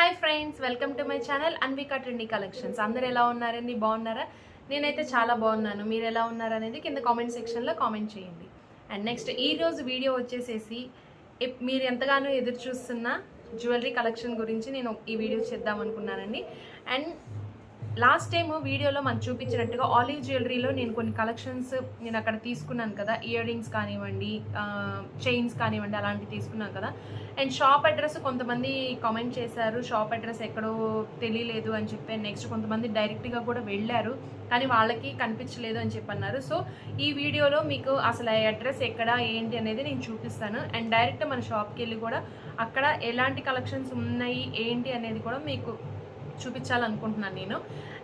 Hi friends, welcome to my channel Anvika trendy collections. అందరు ఎలా ఉన్నారండి? బాగున్నారా? నేనైతే చాలా బాగున్నాను. మీరు ఎలా ఉన్నారనేది కింద కామెంట్ సెక్షన్లో కామెంట్ చేయండి. అండ్ నెక్స్ట్ ఈరోజు వీడియో వచ్చేసేసి మీరు ఎంతగానో ఎదురు చూస్తున్న జ్యువెలరీ కలెక్షన్ గురించి నేను ఈ వీడియో చేద్దాం అనుకున్నానండి. అండ్ లాస్ట్ టైం వీడియోలో మనం చూపించినట్టుగా ఆలివ్ జ్యువెలరీలో నేను కొన్ని కలెక్షన్స్ నేను అక్కడ తీసుకున్నాను కదా, ఇయర్ రింగ్స్ కానివ్వండి, చైన్స్ కానివ్వండి, అలాంటివి తీసుకున్నాను కదా. అండ్ షాప్ అడ్రస్ కొంతమంది కామెంట్ చేశారు, షాప్ అడ్రస్ ఎక్కడో తెలియలేదు అని చెప్పి. నెక్స్ట్ కొంతమంది డైరెక్ట్గా కూడా వెళ్ళారు కానీ వాళ్ళకి కనిపించలేదు అని చెప్పి అన్నారు. సో ఈ వీడియోలో మీకు అసలు అడ్రస్ ఎక్కడ ఏంటి అనేది నేను చూపిస్తాను. అండ్ డైరెక్ట్ మన షాప్కి వెళ్ళి కూడా అక్కడ ఎలాంటి కలెక్షన్స్ ఉన్నాయి ఏంటి అనేది కూడా మీకు చూపించాలనుకుంటున్నాను నేను.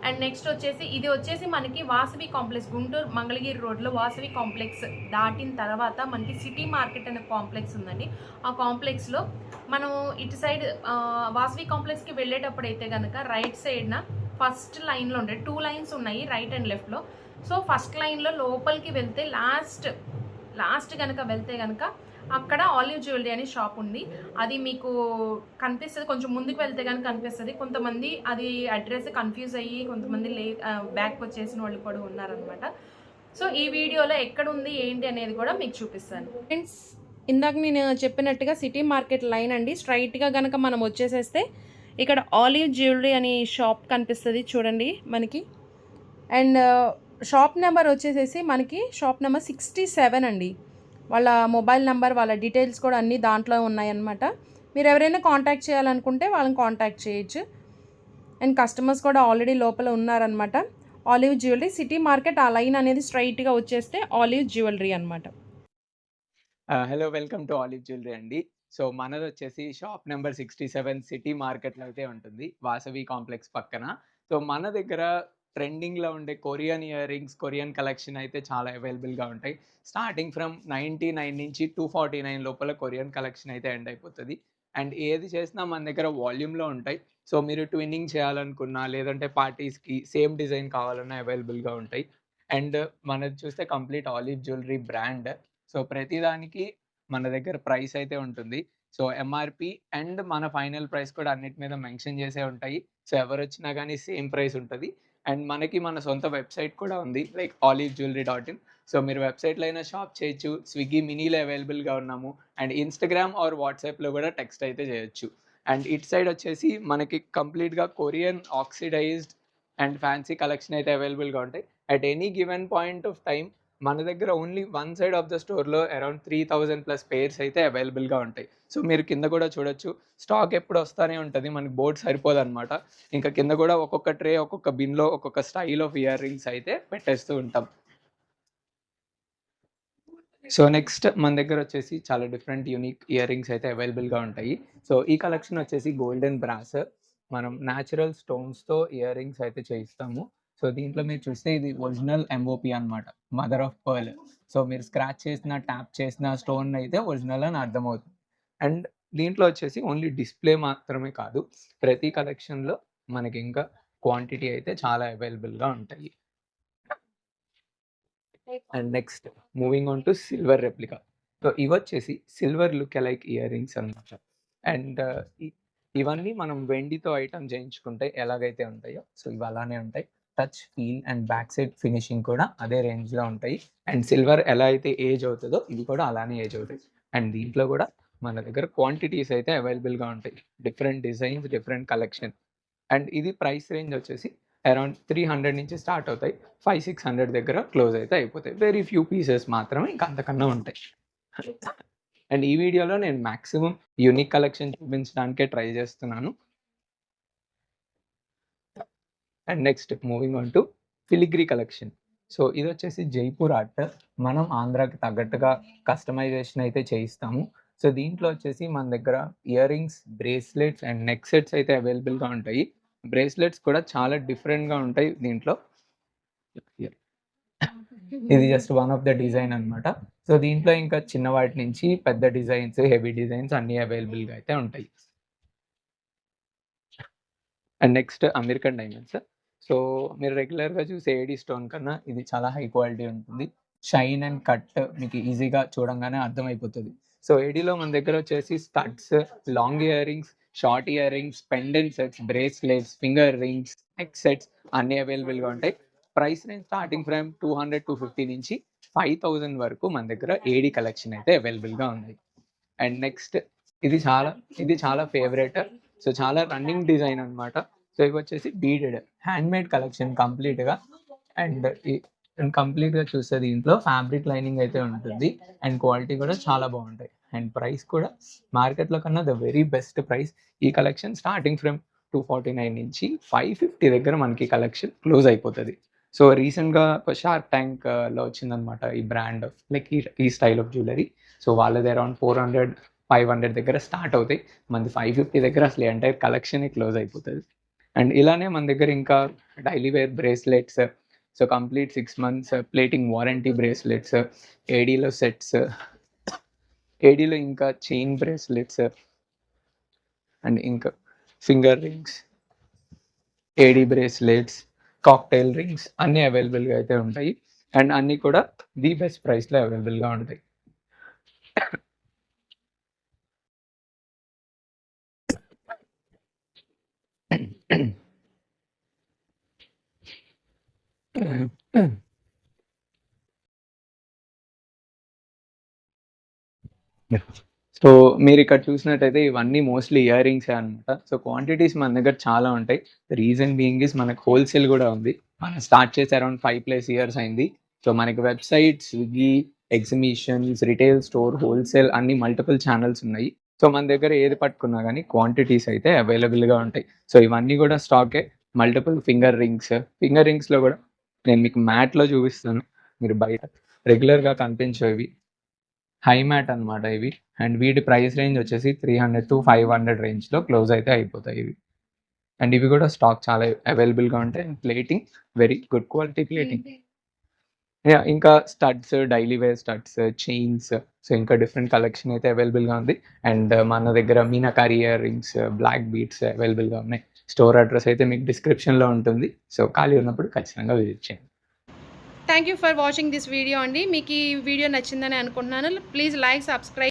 అండ్ నెక్స్ట్ వచ్చేసి ఇది వచ్చేసి మనకి వాసవి కాంప్లెక్స్, గుంటూరు మంగళగిరి రోడ్లో వాసవి కాంప్లెక్స్ దాటిన తర్వాత మనకి సిటీ మార్కెట్ అనే కాంప్లెక్స్ ఉందండి. ఆ కాంప్లెక్స్లో మనం ఇటు సైడ్ వాసవి కాంప్లెక్స్కి వెళ్ళేటప్పుడు అయితే కనుక రైట్ సైడ్న ఫస్ట్ లైన్లో ఉండే 2 లైన్స్ ఉన్నాయి, రైట్ అండ్ లెఫ్ట్లో. సో ఫస్ట్ లైన్లో లోపలికి వెళ్తే లాస్ట్ కనుక వెళ్తే కనుక అక్కడ ఆలివ్ జ్యువెలరీ అనే షాప్ ఉంది. అది మీకు కనిపిస్తుంది, కొంచెం ముందుకు వెళ్తే కనుక కనిపిస్తుంది. కొంతమంది అది అడ్రస్ కన్ఫ్యూజ్ అయ్యి కొంతమంది బ్యాక్ వచ్చేసిన వాళ్ళు కూడా ఉన్నారనమాట. సో ఈ వీడియోలో ఎక్కడ ఉంది ఏంటి అనేది కూడా మీకు చూపిస్తాను. ఫ్రెండ్స్, ఇందాక నేను చెప్పినట్టుగా సిటీ మార్కెట్ లైన్ అండి. స్ట్రైట్గా కనుక మనం వచ్చేసేస్తే ఇక్కడ ఆలివ్ జ్యువెలరీ అనే షాప్ కనిపిస్తుంది చూడండి మనకి. అండ్ షాప్ నెంబర్ వచ్చేసేసి మనకి షాప్ నెంబర్ 67 అండి. వాళ్ళ మొబైల్ నెంబర్, వాళ్ళ డీటెయిల్స్ కూడా అన్నీ దాంట్లో ఉన్నాయన్నమాట. మీరు ఎవరైనా కాంటాక్ట్ చేయాలనుకుంటే వాళ్ళని కాంటాక్ట్ చేయొచ్చు. అండ్ కస్టమర్స్ కూడా ఆల్రెడీ లోపల ఉన్నారనమాట. ఆలివ్ జ్యువెలరీ సిటీ మార్కెట్, ఆ లైన్ అనేది స్ట్రైట్గా వచ్చేస్తే ఆలివ్ జ్యువెలరీ అనమాట. Hello, welcome to olive jewellery అండి. సో మనది వచ్చేసి షాప్ నెంబర్ 67 సిటీ మార్కెట్లో అయితే ఉంటుంది, వాసవి కాంప్లెక్స్ పక్కన. సో మన దగ్గర ట్రెండింగ్లో ఉండే Korean ear rings, Korean collection అయితే చాలా అవైలబుల్గా ఉంటాయి. స్టార్టింగ్ ఫ్రమ్ 99 నుంచి 249 లోపల కొరియన్ కలెక్షన్ అయితే ఎండ్ అయిపోతుంది. అండ్ ఏది చేసినా మన దగ్గర వాల్యూమ్లో ఉంటాయి. సో మీరు ట్విన్నింగ్ చేయాలనుకున్నా, లేదంటే పార్టీస్కి సేమ్ డిజైన్ కావాలన్నా అవైలబుల్గా ఉంటాయి. అండ్ మనది చూస్తే complete olive jewellery brand. So ప్రతిదానికి మన దగ్గర ప్రైస్ అయితే ఉంటుంది. సో ఎంఆర్‌పీ అండ్ మన ఫైనల్ ప్రైస్ కూడా అన్నిటి మీద మెన్షన్ చేసే ఉంటాయి. సో ఎవరొచ్చినా గానీ సేమ్ ప్రైస్ ఉంటది. అండ్ మనకి మన సొంత వెబ్‌సైట్ కూడా ఉంది, లైక్ olivejewelry.in. సో మీరు వెబ్‌సైట్‌లో అయినా షాప్ చేయొచ్చు. స్విగ్గీ మినీలో అవైలబుల్‌గా ఉన్నాము. అండ్ ఇన్‌స్టాగ్రామ్ ఆర్ వాట్సాప్‌లో కూడా టెక్స్ట్ అయితే చేయొచ్చు. అండ్ ఇటు సైడ్ వచ్చేసి మనకి కంప్లీట్‌గా Korean oxidised and fancy collection అయితే అవైలబుల్‌గా ఉంటాయి. At any given point of time మన దగ్గర only one side of the స్టోర్‌లో అరౌండ్ 3000+ పెయిర్స్ అయితే అవైలబుల్‌గా ఉంటాయి. సో మీరు కింద కూడా చూడొచ్చు. స్టాక్ ఎప్పుడు వస్తానే ఉంటది. మనకి బోర్డ్ సరిపోదనమాట. ఇంకా కింద కూడా ఒక్కొక్క ట్రే, ఒక్కొక్క బిన్‌లో ఒక్కొక్క స్టైల్ ఆఫ్ ఇయర్ రింగ్స్ అయితే పెట్టేస్తూ ఉంటాం. సో నెక్స్ట్ మన దగ్గర వచ్చేసి చాలా డిఫరెంట్ యూనిక్ ఇయర్ రింగ్స్ అయితే అవైలబుల్‌గా ఉంటాయి. సో ఈ కలెక్షన్ వచ్చేసి గోల్డెన్ బ్రాస్. మనం న్యాచురల్ స్టోన్స్‌తో ఇయర్ రింగ్స్ అయితే చేయిస్తాము. సో దీంట్లో మీరు చూస్తే ఇది ఒరిజినల్ ఎంఓపీ అనమాట, మదర్ ఆఫ్ పర్ల్. సో మీరు స్క్రాచ్ చేసిన, ట్యాప్ చేసిన స్టోన్ అయితే ఒరిజినల్ అని అర్థమవుతుంది. అండ్ దీంట్లో వచ్చేసి ఓన్లీ డిస్‌ప్లే మాత్రమే కాదు, ప్రతి కలెక్షన్‌లో మనకి ఇంకా క్వాంటిటీ అయితే చాలా అవైలబుల్‌గా ఉంటాయి. And next moving on to silver replica. So ఇవొచ్చేసి silver look alike earrings అనమాట. అండ్ ఇవన్నీ మనం వెండితో ఐటమ్ చేయించుకుంటే ఎలాగైతే ఉంటాయో సో ఇవి అలానే ఉంటాయి. Touch, feel and back side finishing కూడా అదే రేంజ్లో ఉంటాయి. అండ్ సిల్వర్ ఎలా అయితే ఏజ్ అవుతుందో ఇవి కూడా అలానే ఏజ్ అవుతాయి. అండ్ దీంట్లో కూడా మన దగ్గర క్వాంటిటీస్ అయితే అవైలబుల్గా ఉంటాయి, different designs, different collection. And ఇది ప్రైస్ రేంజ్ వచ్చేసి అరౌండ్ 300 నుంచి స్టార్ట్ అవుతాయి. 500-600 దగ్గర క్లోజ్ అయితే అయిపోతాయి. వెరీ ఫ్యూ పీసెస్ మాత్రమే ఇంకా అంతకన్నా ఉంటాయి. అండ్ ఈ వీడియోలో నేను మాక్సిమం యూనిక్ కలెక్షన్ చూపించడానికే ట్రై చేస్తున్నాను. And next moving on to filigree collection. So ఇది వచ్చేసి జైపూర్ ఆర్ట్. మనం ఆంధ్రాకి తగ్గట్టుగా కస్టమైజేషన్ అయితే చేయిస్తాము. సో దీంట్లో వచ్చేసి మన దగ్గర ear rings, bracelets and neck sets అయితే అవైలబుల్గా ఉంటాయి. బ్రేస్లెట్స్ కూడా చాలా డిఫరెంట్గా ఉంటాయి దీంట్లో. ఇది just one of the design అనమాట. సో దీంట్లో ఇంకా చిన్న వాటి నుంచి పెద్ద డిజైన్స్, హెవీ డిజైన్స్ అన్నీ అవైలబుల్గా అయితే ఉంటాయి. And next American diamonds. So మీరు రెగ్యులర్గా చూసే ఏడీ స్టోన్ కన్నా ఇది చాలా హై క్వాలిటీ ఉంటుంది. షైన్ అండ్ కట్ మీకు ఈజీగా చూడంగానే అర్థమైపోతుంది. సో ఏడీలో మన దగ్గర వచ్చేసి studs, long ear rings, short ear rings, pendant sets, bracelets, finger rings, neck sets అన్నీ అవైలబుల్గా ఉంటాయి. ప్రైస్ రేంజ్ స్టార్టింగ్ ఫ్రమ్ 200-250 నుంచి 5000 వరకు మన దగ్గర ఏడీ కలెక్షన్ అయితే అవైలబుల్గా ఉంది. అండ్ నెక్స్ట్ ఇది చాలా ఫేవరెట్. సో చాలా రన్నింగ్ డిజైన్ అనమాట. సో ఇవి వచ్చేసి బీడెడ్ హ్యాండ్మేడ్ కలెక్షన్ కంప్లీట్గా. అండ్ కంప్లీట్గా చూస్తే దీంట్లో ఫ్యాబ్రిక్ లైనింగ్ అయితే ఉంటుంది. అండ్ క్వాలిటీ కూడా చాలా బాగుంటాయి. అండ్ ప్రైస్ కూడా మార్కెట్లో కన్నా ద వెరీ బెస్ట్ ప్రైస్. ఈ కలెక్షన్ స్టార్టింగ్ ఫ్రమ్ 249 నుంచి 550 దగ్గర మనకి కలెక్షన్ క్లోజ్ అయిపోతుంది. సో రీసెంట్గా షార్క్ ట్యాంక్లో వచ్చిందనమాట ఈ బ్రాండ్, లైక్ ఈ స్టైల్ ఆఫ్ జ్యువెలరీ. సో వాళ్ళది అరౌండ్ 400-500 దగ్గర స్టార్ట్ అవుతాయి. మనది 550 దగ్గర అసలు ఎంటైర్ కలెక్షన్ క్లోజ్ అయిపోతుంది. అండ్ ఇలానే మన దగ్గర ఇంకా daily wear bracelets, so complete 6 months plating warranty bracelets, ఏడీలో సెట్స్, ఏడీలో ఇంకా చైన్ బ్రేస్లెట్స్, అండ్ ఇంకా ఫింగర్ రింగ్స్, ఏడీ బ్రేస్లెట్స్, కాక్టైల్ రింగ్స్ అన్నీ అవైలబుల్గా అయితే ఉంటాయి. అండ్ అన్నీ కూడా ది బెస్ట్ ప్రైస్లో అవైలబుల్గా ఉంటాయి. సో మీరు ఇక్కడ చూసినట్టయితే ఇవన్నీ మోస్ట్లీ ఇయర్ రింగ్స్ అనమాట. సో క్వాంటిటీస్ మన దగ్గర చాలా ఉంటాయి. రీజన్ బీయింగ్ ఇస్ మనకు హోల్సేల్ కూడా ఉంది. మనం స్టార్ట్ చేసి అరౌండ్ 5+ years అయింది. సో మనకి website, Swiggy, exhibitions, retail store, wholesale అన్ని మల్టిపుల్ ఛానల్స్ ఉన్నాయి. సో మన దగ్గర ఏది పట్టుకున్నా కానీ క్వాంటిటీస్ అయితే అవైలబుల్గా ఉంటాయి. సో ఇవన్నీ కూడా స్టాకే. మల్టిపుల్ ఫింగర్ రింగ్స్లో కూడా నేను మీకు మ్యాట్లో చూపిస్తాను. మీరు బయట రెగ్యులర్గా కనిపించేవి హై మ్యాట్ అనమాట ఇవి. అండ్ వీటి ప్రైస్ రేంజ్ వచ్చేసి 300-500 రేంజ్లో క్లోజ్ అయితే అయిపోతాయి ఇవి. అండ్ ఇవి కూడా స్టాక్ చాలా అవైలబుల్గా ఉంటాయి. And plating very good quality plating. ఇంకా studs, daily wear studs, chains, so ఇంకా డిఫరెంట్ కలెక్షన్ అయితే అవైలబుల్గా ఉంది. అండ్ మన దగ్గర meenakari earrings, black beads అవైలబుల్గా ఉన్నాయి. స్టోర్ అడ్రస్ అయితే మీకు డిస్క్రిప్షన్లో ఉంటుంది. సో ఖాళీ ఉన్నప్పుడు ఖచ్చితంగా విజిట్ చేయండి. Thank you for watching this video అండి. మీకు ఈ వీడియో నచ్చిందని అనుకుంటున్నాను. Please like, subscribe.